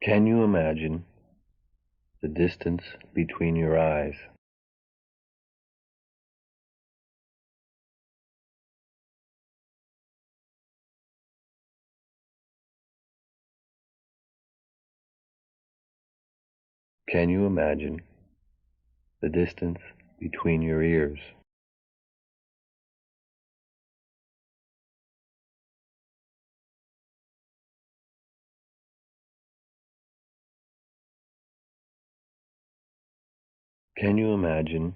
Can you imagine the distance between your eyes? Can you imagine the distance between your ears? Can you imagine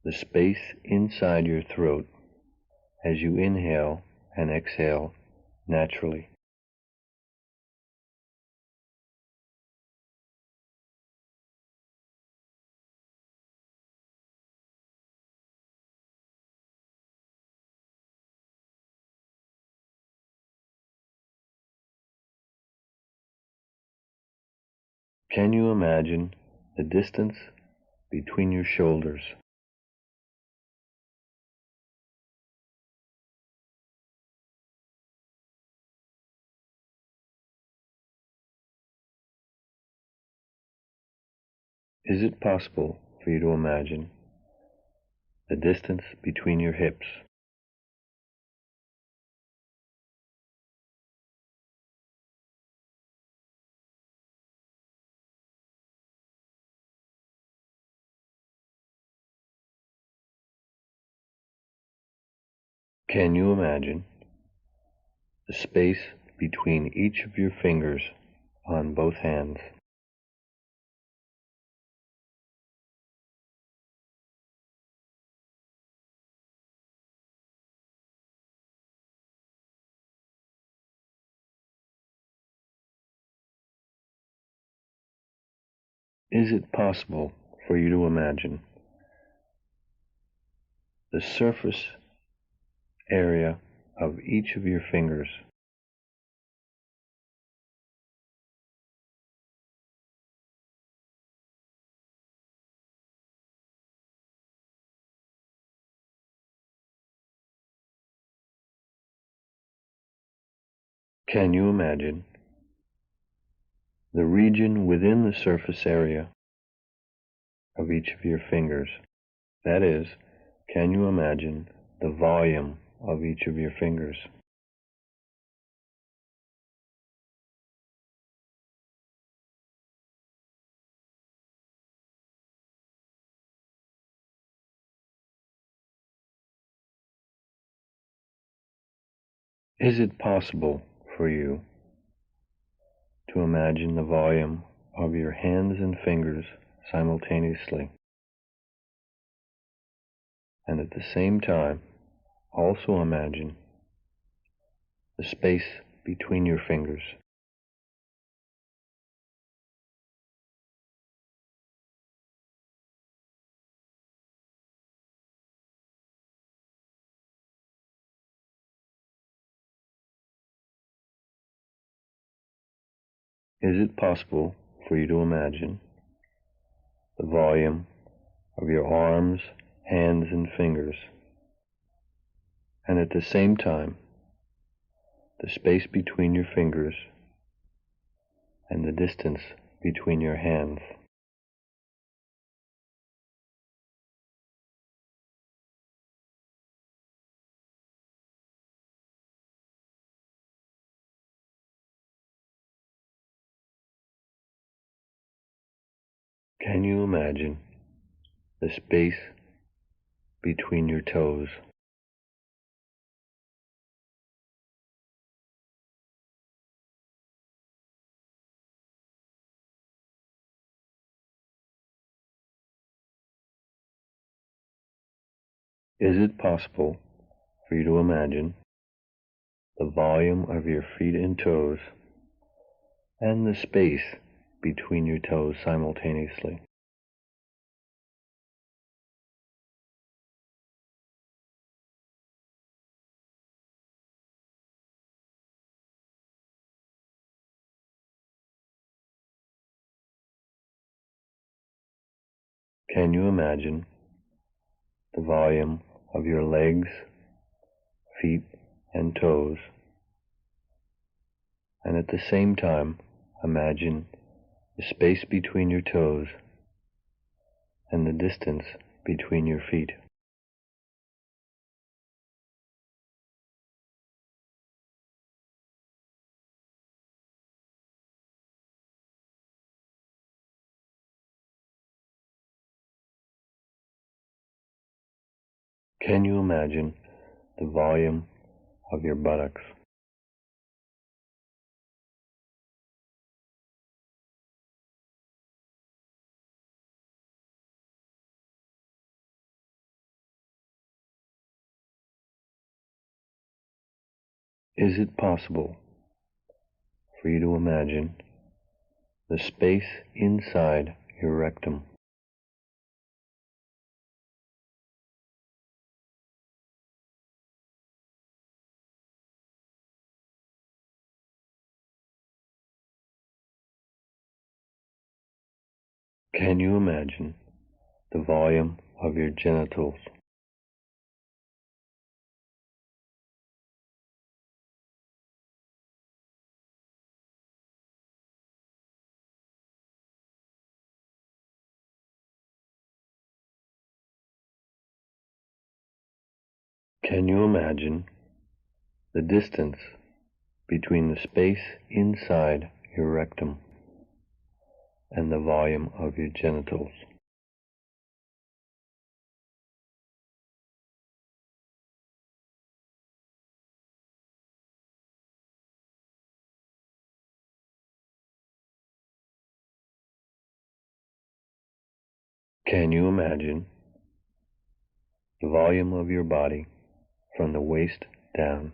the space inside your throat as you inhale and exhale naturally? Can you imagine the distance between your shoulders? Is it possible for you to imagine the distance between your hips? Can you imagine the space between each of your fingers on both hands? Is it possible for you to imagine the surface area of each of your fingers? Can you imagine the region within the surface area of each of your fingers? That is, can you imagine the volume of each of your fingers? Is it possible for you to imagine the volume of your hands and fingers simultaneously, and at the same time also imagine the space between your fingers? Is it possible for you to imagine the volume of your arms, hands, and fingers, and at the same time the space between your fingers and the distance between your hands? Can you imagine the space between your toes? Is it possible for you to imagine the volume of your feet and toes and the space between your toes simultaneously? Can you imagine the volume of your legs, feet, and toes, and at the same time imagine the space between your toes and the distance between your feet. Can you imagine the volume of your buttocks? Is it possible for you to imagine the space inside your rectum? Can you imagine the volume of your genitals? Can you imagine the distance between the space inside your rectum and the volume of your genitals? Can you imagine the volume of your body from the waist down?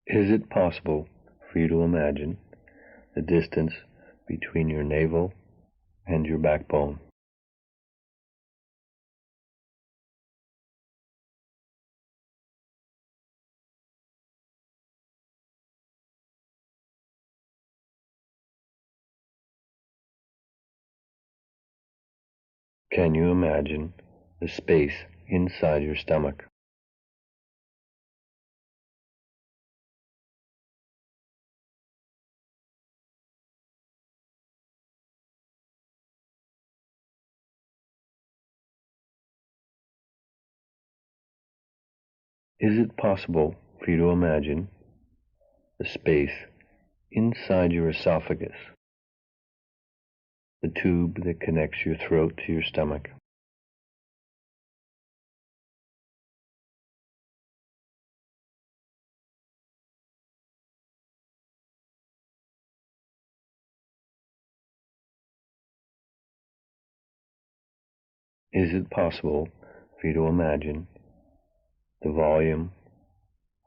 Is it possible for you to imagine the distance between your navel and your backbone? Can you imagine the space inside your stomach? Is it possible for you to imagine the space inside your esophagus, the tube that connects your throat to your stomach? Is it possible for you to imagine the volume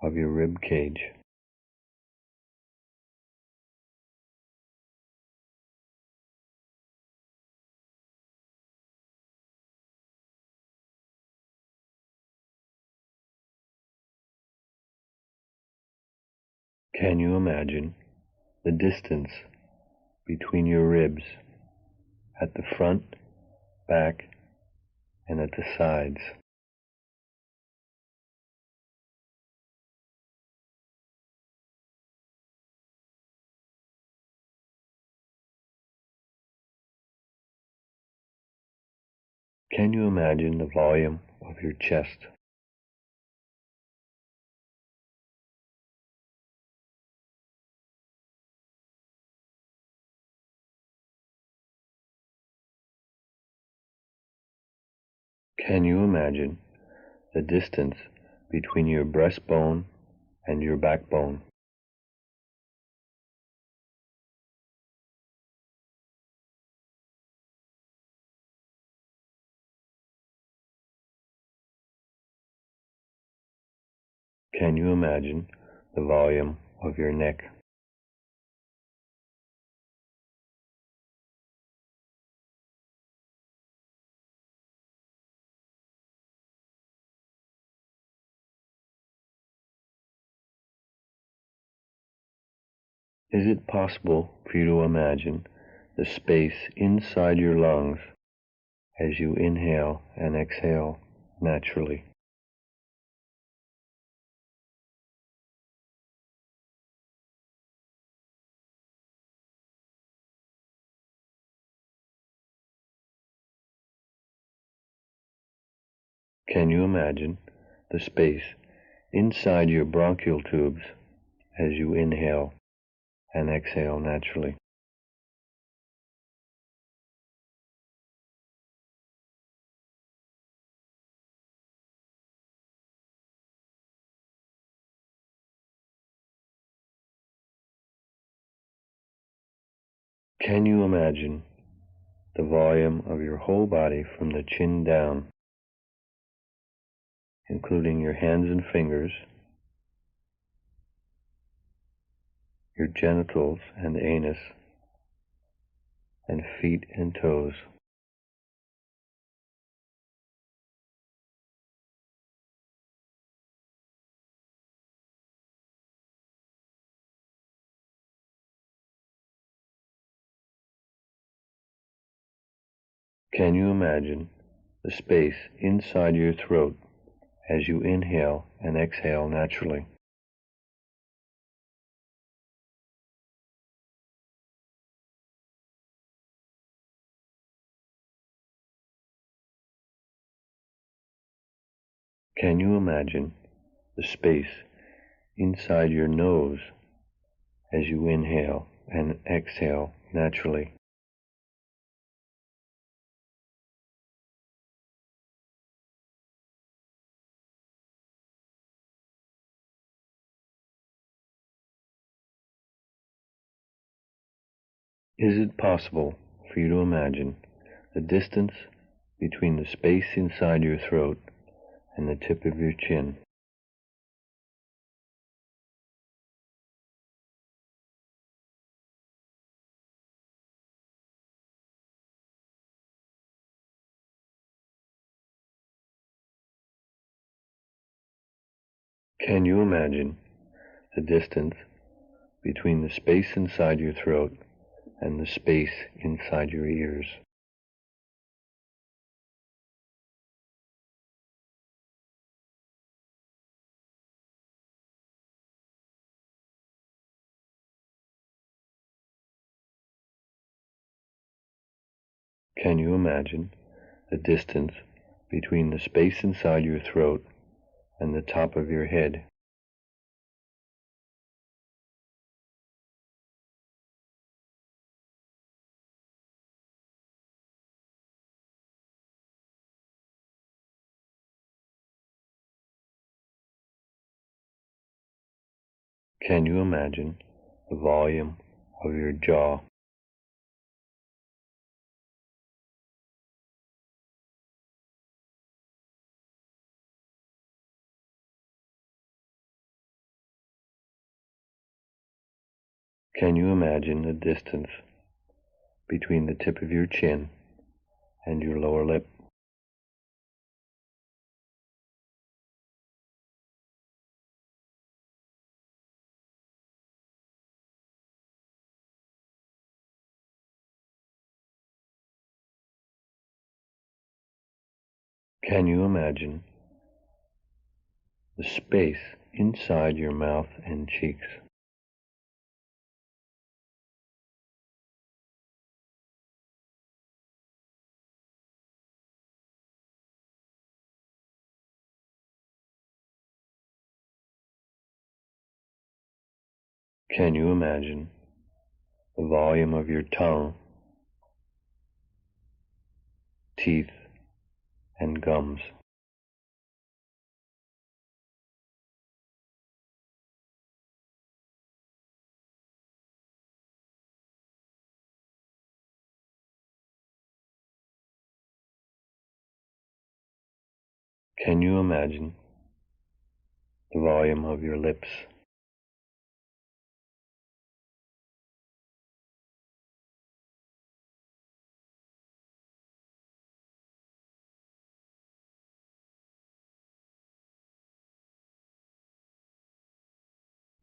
of your rib cage? Can you imagine the distance between your ribs at the front, back, and at the sides? Can you imagine the volume of your chest? Can you imagine the distance between your breastbone and your backbone? Can you imagine the volume of your neck? Is it possible for you to imagine the space inside your lungs as you inhale and exhale naturally? Can you imagine the space inside your bronchial tubes as you inhale and exhale naturally? Can you imagine the volume of your whole body from the chin down, including your hands and fingers, your genitals and anus, and feet and toes? Can you imagine the space inside your throat as you inhale and exhale naturally? Can you imagine the space inside your nose as you inhale and exhale naturally? Is it possible for you to imagine the distance between the space inside your throat and the tip of your chin? Can you imagine the distance between the space inside your throat and the space inside your ears? Can you imagine the distance between the space inside your throat and the top of your head? Can you imagine the volume of your jaw? Can you imagine the distance between the tip of your chin and your lower lip? Can you imagine the space inside your mouth and cheeks? Can you imagine the volume of your tongue, teeth, and gums? Can you imagine the volume of your lips?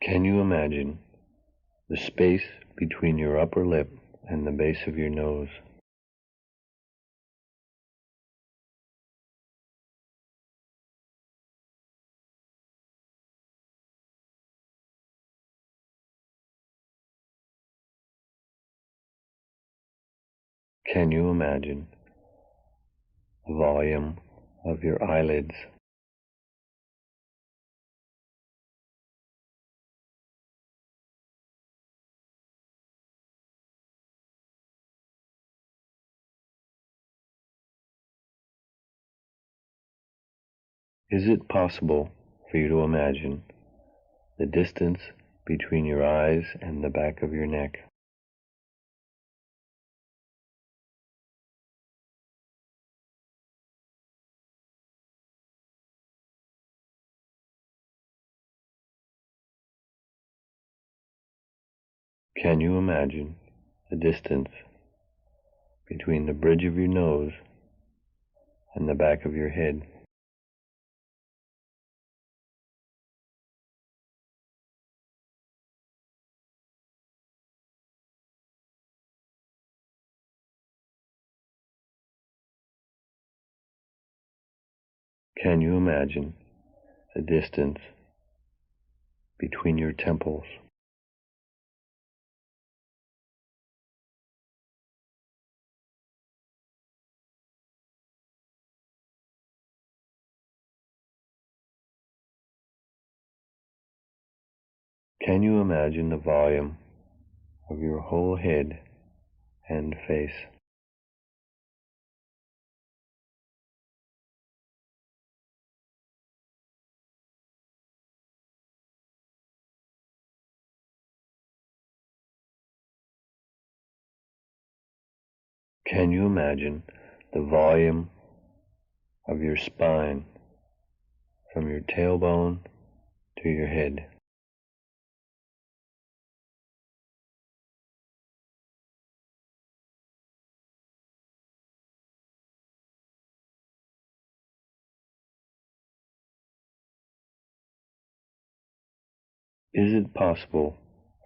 Can you imagine the space between your upper lip and the base of your nose. Can you imagine the volume of your eyelids? Is it possible for you to imagine the distance between your eyes and the back of your neck? Can you imagine the distance between the bridge of your nose and the back of your head? Can you imagine the distance between your temples? Can you imagine the volume of your whole head and face? Can you imagine the volume of your spine from your tailbone to your head? Is it possible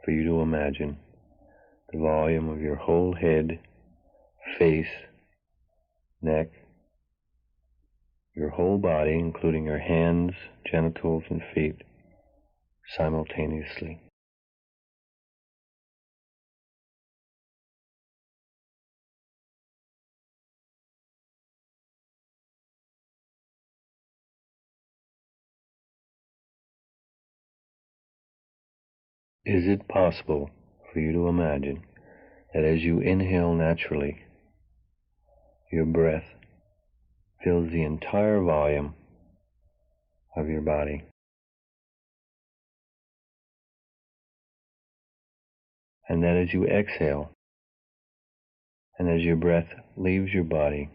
for you to imagine the volume of your whole head, face, neck, your whole body, including your hands, genitals, and feet, simultaneously? Is it possible for you to imagine that as you inhale naturally, your breath fills the entire volume of your body, and that as you exhale, and as your breath leaves your body,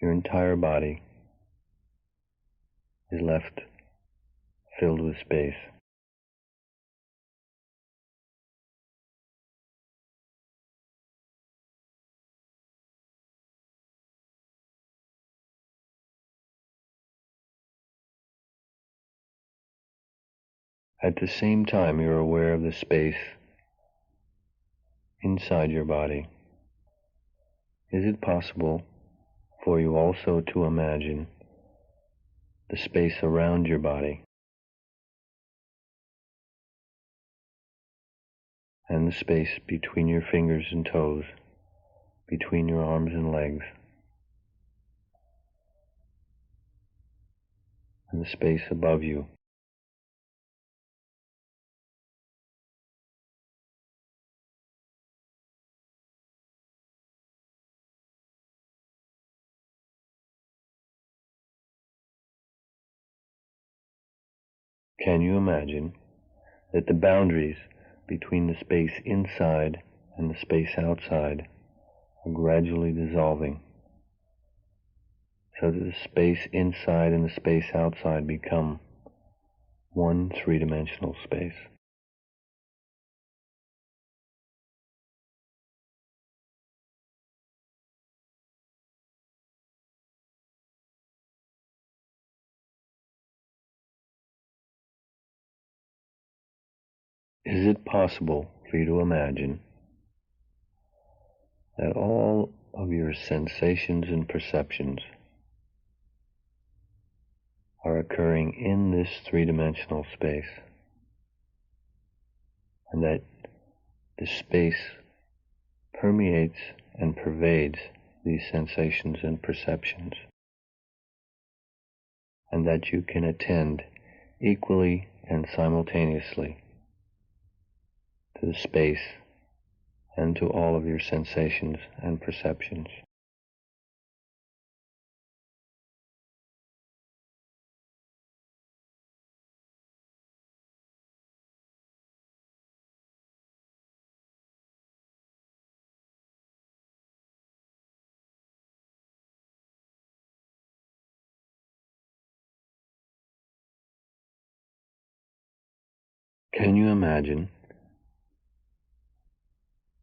your entire body is left filled with space? At the same time, you're aware of the space inside your body. Is it possible for you also to imagine the space around your body and the space between your fingers and toes, between your arms and legs, and the space above you? Can you imagine that the boundaries between the space inside and the space outside are gradually dissolving, so that the space inside and the space outside become one three-dimensional space? Is it possible for you to imagine that all of your sensations and perceptions are occurring in this three-dimensional space, and that the space permeates and pervades these sensations and perceptions, and that you can attend equally and simultaneously to the space and to all of your sensations and perceptions? Can you imagine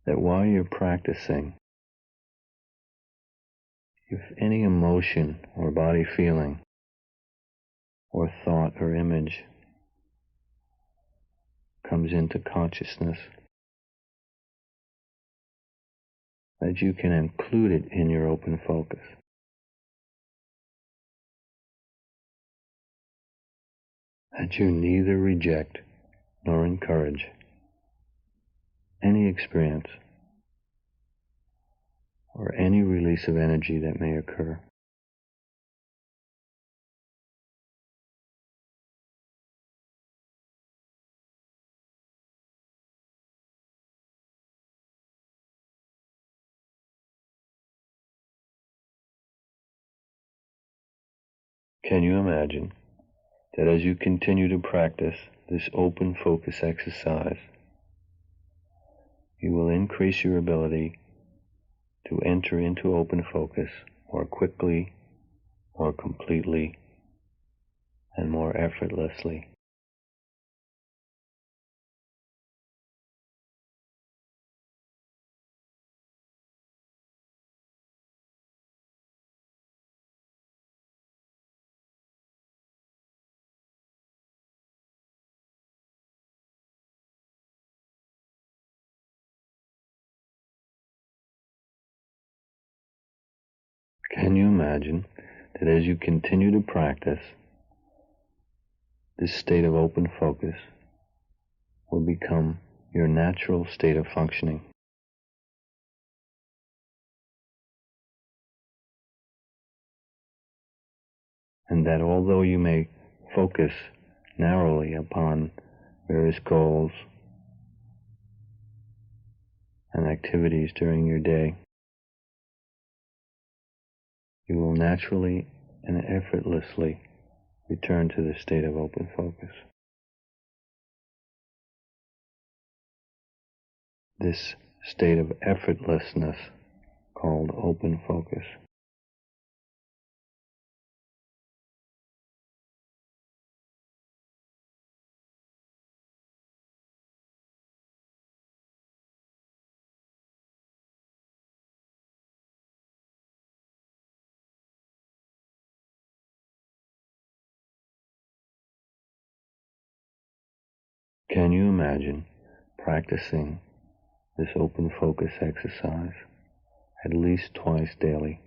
that while you're practicing, if any emotion or body feeling or thought or image comes into consciousness, that you can include it in your open focus? That you neither reject nor encourage any experience or any release of energy that may occur. Can you imagine that as you continue to practice this open focus exercise, you will increase your ability to enter into open focus more quickly, more completely, and more effortlessly? Can you imagine that as you continue to practice, this state of open focus will become your natural state of functioning, and that although you may focus narrowly upon various goals and activities during your day, you will naturally and effortlessly return to the state of open focus. This state of effortlessness called open focus. Can you imagine practicing this open focus exercise at least twice daily?